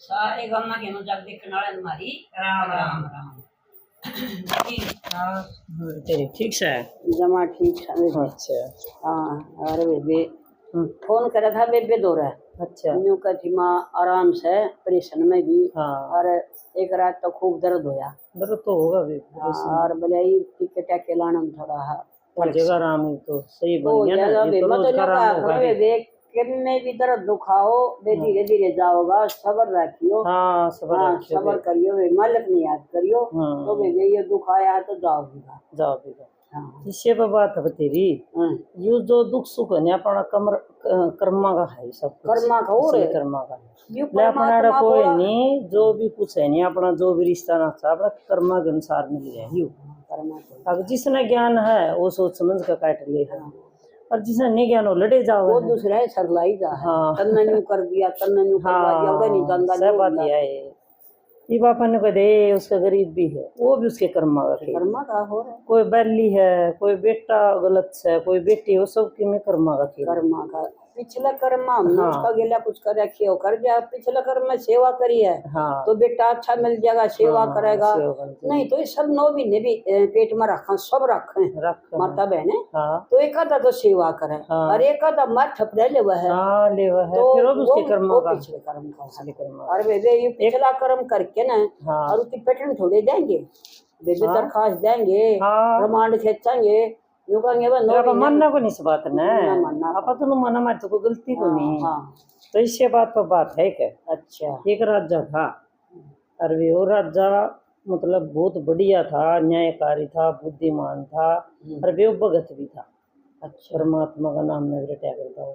सारे गम्मा के नु जग देखने वाले हमारी राम राम राम तेरी ठीक से जमा ठीक है। अच्छा हाँ अरे बेबे फोन करा था बेबे दो रहा। अच्छा न्यू का माँ आराम से ऑपरेशन में भी। हाँ और एक रात तो खूब दर्द होया। दर्द तो होगा भी और भले टिकट के लाना में थोड़ा हर जगह आराम है तो सही तो बन गया ना ये तो रोज का आराम होगा बेबे कितने भी दर्द दुखाओ बे धीरे धीरे जाओगा सबर रखियो। हाँ सबर करियो वे मालिक नहीं याद करियो। तो बेबे ये दुख आया तो जाओ इससे पर बात है तेरी यो जो दुख सुख है अपना कर्मा का है सब कर्मा का हो रे कर्मा का ले अपना कोई नहीं जो भी कुछ है नहीं अपना जो भी रिश्ता ना अपना कर्मा के अनुसार मिल गया यू अब जिसने ज्ञान है वो सोच समझ कर काट ले और जिसने नहीं ज्ञान हो लड़े जाओ वो दूसरा सरलाई जा हाँ तन्ना न्यू कर दिया तन्ना न्यू कर दिया उधर नहीं जानता सब बात है ये बापा ने कह दे उसका गरीब भी है वो भी उसके कर्मा का हो रहा है। कोई बैली है कोई बेटा गलत है कोई बेटी है वो सब की में कर्मा का पिछला कर्म हमने उसका गेला कुछ कर रखी हो कर दिया पिछला कर्म में सेवा करी है। तो बेटा अच्छा मिल जाएगा सेवा करेगा नहीं तो ये सब 9 महीने भी पेट में रखा सब रखे माता बहने। तो एक आधा तो सेवा करे और एक आधा मार ठपड़े ले है तो फिर उसके कर्म का पिछले कर्म का। और बेबे ये पिछला कर्म करके ना और उसकी पेटर्न थोड़े देंगे बेबे दरखास्त देंगे रिमांड खींचेंगे मानना को नहीं से बात ना आपा तो माना मार तो कोई गलती को नहीं तो इससे बात पर बात है क्या। अच्छा एक राजा था अरे वो राजा मतलब बहुत बढ़िया था न्यायकारी था बुद्धिमान था और वे भगत भी था। अच्छा परमात्मा का नाम में रटा करता हो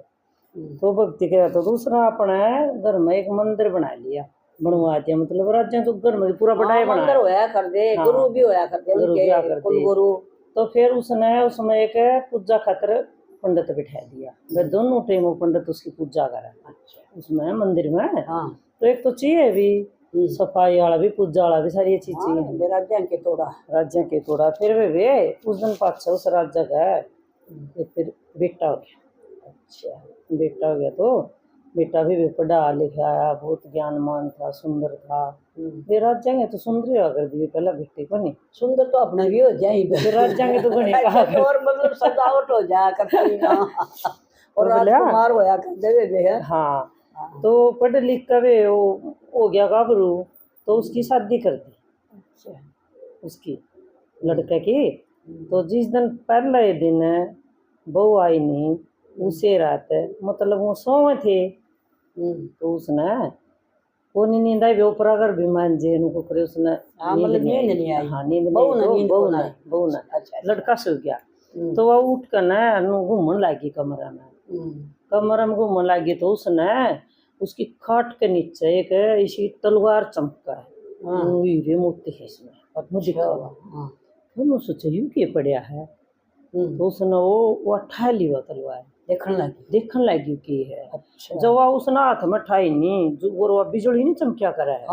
तो भक्ति किया तो दूसरा अपने घर में एक मंदिर बना लिया बनवा दिया मतलब राजा तो घर में पूरा बढ़ाया मंदिर होया कर दे गुरु भी होया कर दे उनके कुलगुरु। तो फिर उसने उसमें एक पूजा खातर पंडित बिठा दिया वे दोनों टाइम पंडित उसकी पूजा करे। अच्छा उसमें मंदिर में तो एक तो चाहिए भी सफाई वाला भी पूजा वाला भी सारी चीज चाहिए राज्य के तोड़ा फिर वे उस दिन पाछा उस राज्य का फिर बेटा हो गया। अच्छा बेटा हो गया तो बेटा भी पढ़ा लिखा आया बहुत ज्ञानमान था सुंदर था वे राज जाएंगे तो सुंदर ही कर दिए पहला बेटे को नहीं सुंदर तो अपना भी हो जाएगी राज जाएंगे तो और मतलब सजावट हो जाया करती और राजकुमार होया करते वे। हाँ तो पढ़ लिख कर वो हो गया गाभरू तो उसकी शादी कर दी। अच्छा उसकी लड़के की तो जिस दिन पहले दिन बहू आई नहीं उसे रात मतलब वो सोए थे तो उसने वो नींद आई ऊपर अगर बीमान जे को करे उसने नींद नहीं आई। हाँ नींद बहू ना लड़का सो गया तो वह उठ कर ना घूमने लगी कमरा में घूमने लगी तो उसने उसकी खाट के नीचे एक इसी तलवार चमका है हीरे मोती है इसमें फिर मैं सोचा यूं के पड़ा है तो उसने वो उठा लिया तलवार देखने लगी की है। अच्छा जब वह उसने हाथ में ठाई नहीं जो वो बिजली नहीं चमकिया करा है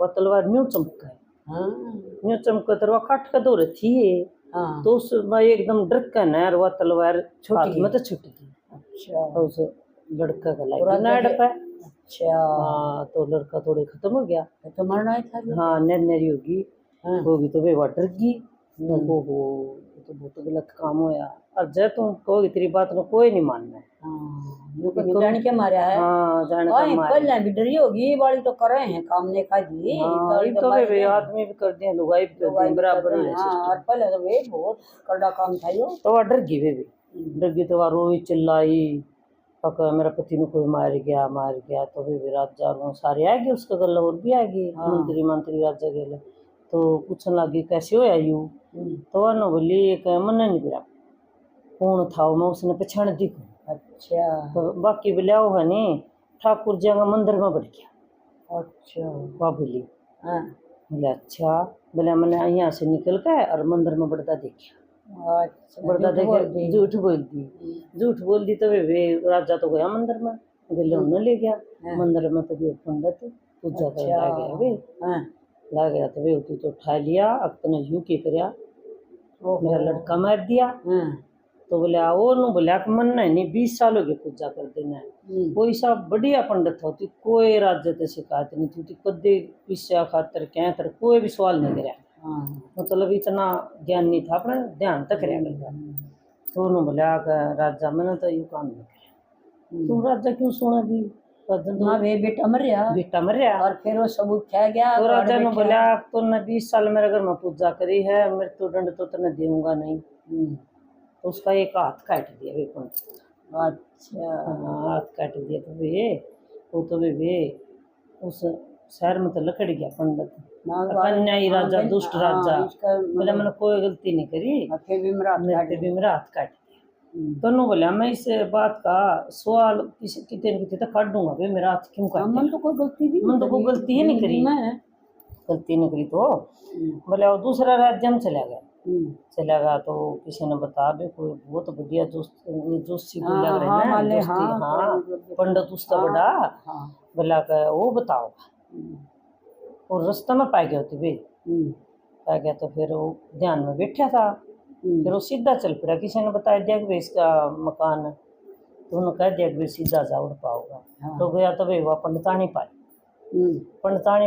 वह तलवार न्यू चमका है न्यू चमका तो वह काट कर दौड़ थी तो उसमें एकदम डर का न वह तलवार छोटी में तो छूट गई। अच्छा तो उस लड़का का लगा नाड़ पे। अच्छा हाँ तो लड़का थोड़े खत्म हो गया तो मरना था हाँ नरी होगी तो वे वह डर गई तो बहुत गलत काम होया और जब तुम कहोगे तेरी बात में कोई नहीं मानना है जान के मारा है। हाँ जान के मारा पहले भी डरी होगी वाली तो कर रहे हैं काम ने खा दी तो वे आदमी भी कर दिए लुगाई भी कर दिए बराबर है और पहले तो वे बहुत कड़ा काम था यो तो वह डर गई वे भी डर गई तो वह रोई चिल्लाई पका मेरा पति ने कोई मार गया तो वे राजा सारे आ गए उसका गला और भी आ गई मंत्री राजा गए तो पूछने लगी कैसे हो यूं तो वह न बोली एक मन नहीं पड़ा कौन था मैं उसने पछाण दी। अच्छा तो बाकी बोलिया वो है नहीं ठाकुर जी का मंदिर में बढ़ गया। अच्छा वह बोली बोले अच्छा बोले मैंने यहाँ से निकल के और मंदिर में बढ़ता देखा। अच्छा बढ़ता देखे झूठ बोल दी तो वे राजा तो गया मंदिर में गले उन्हें ले गया मंदिर में तो वे पंडित पूजा कर गया वे ला गया तो वे तो उठा लिया अब तने यूं के करया मेरा लड़का मार दिया तो बोला वो नु बोला कि मन नहीं 20 सालों की पूजा कर देना कोई सा बढ़िया पंडित होती कोई राज्य ते शिकायत नहीं थी कदे पिस्या खातर क्या तर कोई भी सवाल नहीं करा मतलब इतना ज्ञान नहीं था अपने ध्यान तक रहा करता तो उन्होंने बोला राजा मैंने तो यू काम नहीं किया तुम राजा क्यों सोना दी हाँ वे बेटा मर रहा और फिर वो सब उठा गया तो राजा ने बोला तो न 20 साल मेरे घर में पूजा करी है मृत्यु दंड तो तने दूंगा नहीं तो उसका एक हाथ काट दिया वे पंडित अच्छा हाथ काट दिया तो वे उस शहर में तो लकड़ गया पंडित अन्यायी राजा दुष्ट राजा बोला मैंने कोई गलती नहीं करी फिर भी मेरा हाथ काट दिया दोनों बोला मैं इस बात का सवाल कितने न कितने काट दूंगा भाई मेरा हाथ क्यों काट मन तो कोई गलती ही नहीं करी गलती नहीं करी तो बोले वो दूसरा राज्य में चला गया तो किसी ने बता भी कोई बहुत बढ़िया जोशी लग रहे हाँ पंडित उसका बड़ा बोला वो बताओ और रास्ता में पा गया होती पा गया तो फिर वो ध्यान में बैठा था फिर वो सीधा चल पड़ा किसी ने बताया दिया कि इसका मकान है तो उन्होंने कह दिया कि सीधा जा उड़ पाओगा तो गया तो भाई वह पंडितानी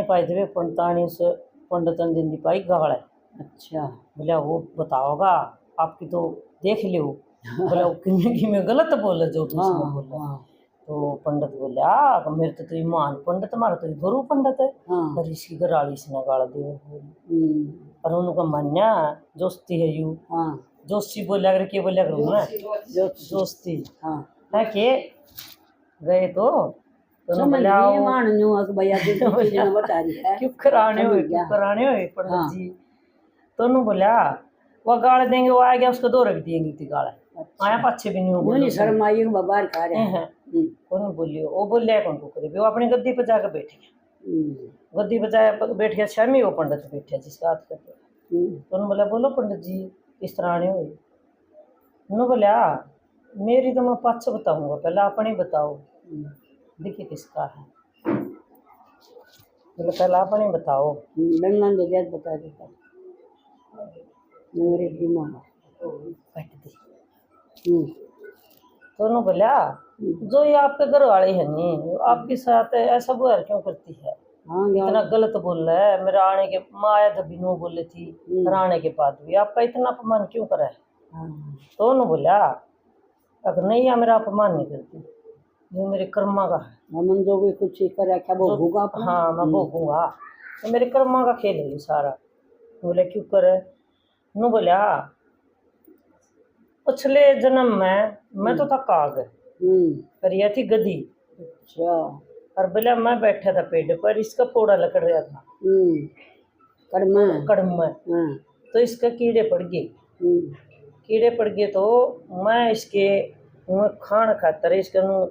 पाई थे पंडितानी से पंडितन दिन पाई गाड़ अच्छा बोला वो बताओगा आपकी तो देख लो बोला कि मैं गलत बोला जो बोला तो पंडित बोला मेरे तो ईमान पंडित हमारा तो गुरु पंडित है पर इसकी गराली से न गाड़ दे पर उनका मान्या जोस्ती है यू जोशी बोला कर के बोला करूँ मैं जोस्ती है के गए तो क्यों कराने हुए पंडित जी तो उन्होंने बोला वो गाड़ देंगे वो आ गया उसको 2 रख देंगे गाड़ आया पाछे भी नहीं शर्माई बाहर खा रहे हैं कौन बोलियो वो बोलिया कौन को करे वो अपनी गद्दी पर जाकर बैठ गया गद्दी पर जाकर बैठ गया शामी वो पंडित बैठा जिसका हाथ करते तो उन्होंने बोला बोलो पंडित जी किस तरह आने हुए उन्होंने बोला मेरी तो मैं पाछे बताऊंगा पहले अपनी बताओ देखिए किसका है बोले पहले अपनी बताओ बता देता मेरे दिमाग कट दी तो उन्होंने बोला जो ये आपके घर वाले है नहीं आपके साथ ऐसा व्यवहार क्यों करती है इतना गलत बोल रहा है मेरा आने के माँ आया था बिनो बोले थी फिर आने के बाद भी आपका इतना अपमान क्यों करा है तो उन्होंने बोला अगर नहीं या मेरा अपमान नहीं करती जो मेरे कर्मा का है मन जो भी कुछ करे क्या वो भोगा हाँ मैं भोगूंगा तो मेरे कर्मा का खेल है ये सारा बोले क्यों करे नु बोला पिछले जन्म में मैं तो था काग पर यह थी गधी अच्छा और बोला मैं बैठा था पेड़ पर इसका पोड़ा लकड़ रहा था कड़म तो इसका कीड़े पड़ गए तो मैं इसके खान खातर इसका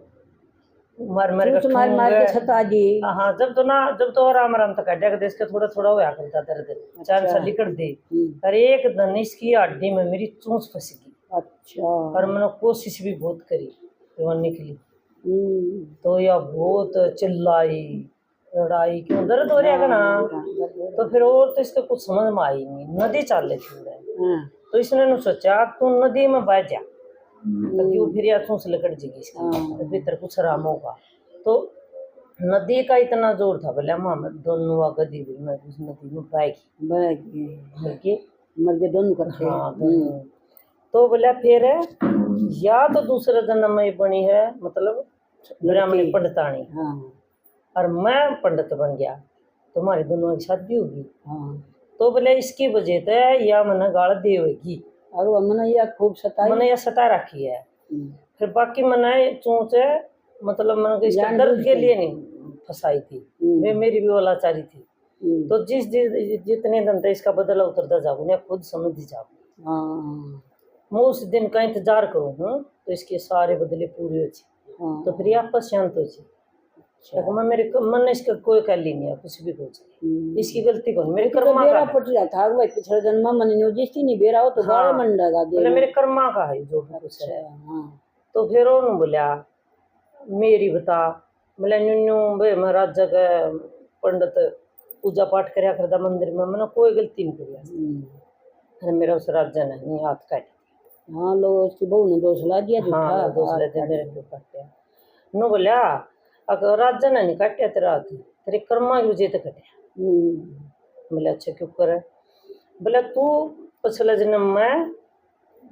मार के छता जी हाँ जब तो आराम तक काटा कर इसका थोड़ा थोड़ा होया करता दर्द चार साल निकल दे और एक दिन इसकी हड्डी में मेरी चूंच फंस गई अच्छा और मैंने कोशिश भी बहुत करी तो वह निकली तो यह बहुत चिल्लाई लड़ाई क्यों दर्द हो रहा ना तो फिर और तो इसका कुछ समझ में आई नहीं नदी चाल लेती तो इसने सोचा तू नदी में बह जा क्यों फिर या से लकड़ जाएगी इसकी भीतर कुछ आराम होगा तो नदी का इतना जोर था बोले मोहम्मद दोनों गदी में उस नदी में बह गई मर गए दोनों करके तो बोला फिर या तो दूसरे जन्म में बनी है मतलब ब्राह्मणी पंडितानी और मैं पंडित बन गया तो हमारी दोनों की शादी होगी तो बोले इसकी वजह से या मन गाल दे होगी और मन या खूब मैंने सता रखी है फिर बाकी मैंने चूंचे मतलब मैंने इसके दर्द के लिए नहीं फंसाई थी वे मेरी भी औलाचारी थी तो जितने दिन तक इसका बदला उतरता जाऊँ मैं खुद समझ जाऊँ मैं उस दिन का इंतजार करूँ तो इसके सारे बदले पूरे हो तो फिर आपस शांत हो मैं मेरे मन ने इसका कोई कह ली नहीं कुछ भी कुछ इसकी गलती कौन मेरे कर्मा का पट रहा था भाई पिछले जन्म मन जिसकी नहीं बेरा हो तो गाड़े मंडेगा बोले मेरे कर्मा का है जो भी कुछ है तो फिर उन्होंने बोला मेरी बता बोले न्यू मैं राजा का पंडित पूजा पाठ कराया करता मंदिर में मैंने कोई गलती नहीं करी अरे मेरा उस राजा ने हाथ काट हाँ लोग उसकी बहू ने दोष ला दिया झूठा। हाँ दोष ला दिया मेरे पे काटिया नो बोलिया अगर राजा ने नहीं काटिया तेरा हाथ तेरे कर्मा युजे तो कटिया। बोले अच्छा क्यों करे बोले तू पिछले जन्म में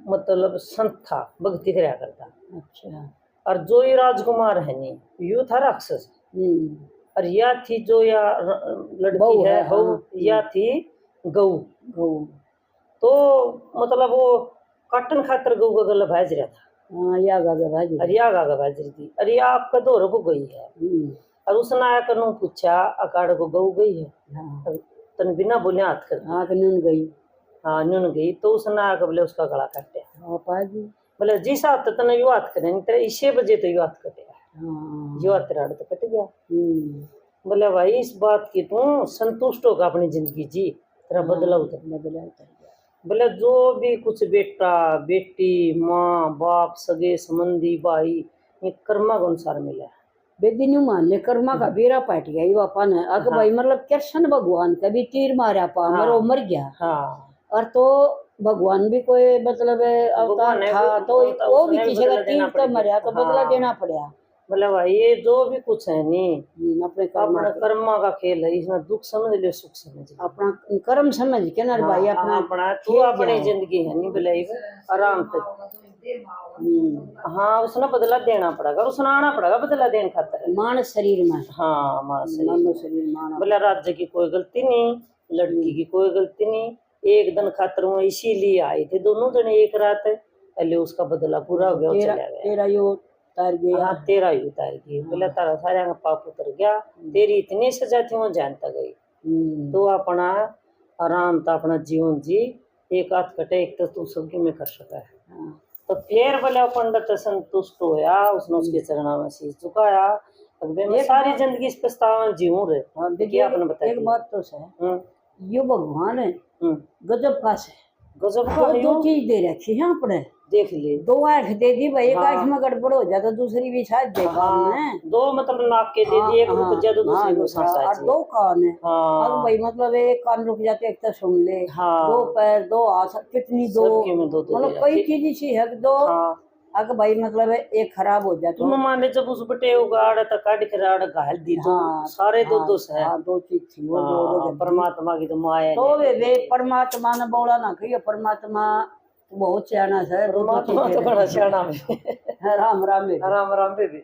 मतलब संत था भक्ति कराया करता। अच्छा और जो ये राजकुमार है नहीं यू था राक्षस और या थी जो या लड़की है बहू या थी गऊ गऊ तो मतलब वो काटन खातर गऊ का गला भाज रहा था। या गागा भाज रही थी अरे आपका दौर को गई है और उसने आकर नु पूछा अकाड़ को गऊ गई है तन बिना बोले हाथ कर न्यून गई। हाँ न्यून गई तो उसने आकर बोले उसका गला काटे बोले जी साहब तो तने यू हाथ करेंगे तेरे इसे बजे तो यू हाथ कटे यो हाथ तेरा तो कट गया। बोले भाई इस बात की तू संतुष्ट होगा अपनी जिंदगी जी तेरा बदला उतर बोले जो भी कुछ बेटा बेटी माँ बाप सगे संबंधी भाई ये कर्मा के अनुसार मिला है बेदी न्यू मान ले कर्मा का बेरा पाट गया ये बापा ने अगर भाई मतलब कृष्ण भगवान कभी तीर मारा पा मरो मर गया। हाँ और तो भगवान भी कोई मतलब अवतार था तो वो भी किसी का तीर तो मरा तो बदला देना पड़ा। मतलब भाई ये जो भी कुछ है नहीं अपने कर्मा का खेल है इसमें दुख समझ लियो सुख समझ लियो अपना कर्म समझ के ना भाई अपना अपना तू अपनी जिंदगी है नहीं बुलाई आराम से। हाँ उसने बदला देना पड़ेगा उसने आना पड़ेगा बदला देने खातर मानस शरीर में। हाँ मानस शरीर बोले राज्य की कोई गलती नहीं लड़की की कोई गलती नहीं एक दिन खातर वो इसीलिए आए थे दोनों जने एक रात पहले उसका बदला पूरा हो गया तेरा यो उतार गया। हाँ तेरा ही उतार गया बोले तारा सारा का पाप उतर गया तेरी इतनी सजा थी वो जानता गई तो अपना आराम था अपना जीवन जी एक हाथ कटे एक तो तू सबकी में कर सका है। तो फिर बोले पंडित संतुष्ट होया उसने उसके चरणों में शीश झुकाया मैं सारी जिंदगी इस पछतावा जीऊं रे। देखिए आपने बताया एक बात तो है यो भगवान है गजब का से गजब का दो चीज दे रखी है अपने देख ले दो आंख दे दी भाई एक आंख में गड़बड़ हो जाता दूसरी भी शायद देखा है दो मतलब नाक के दे दी एक रुक जाए तो दूसरी को सांसा और दो कान है अब भाई मतलब एक कान रुक जाते एक तो सुन ले दो पैर दो हाथ कितनी दो मतलब कई चीज सी है दो अगर भाई मतलब एक खराब हो जाए तो मान ले जब उस बटे उगाड़ तो काट के राड़ घाल दी तो सारे दो दोष है दो चीज थी वो दो परमात्मा की तो माया तो वे परमात्मा ने बोला ना कहिए परमात्मा बहुत सियाना है परमात्मा तो बड़ा सियाना है। राम राम राम राम बेबी।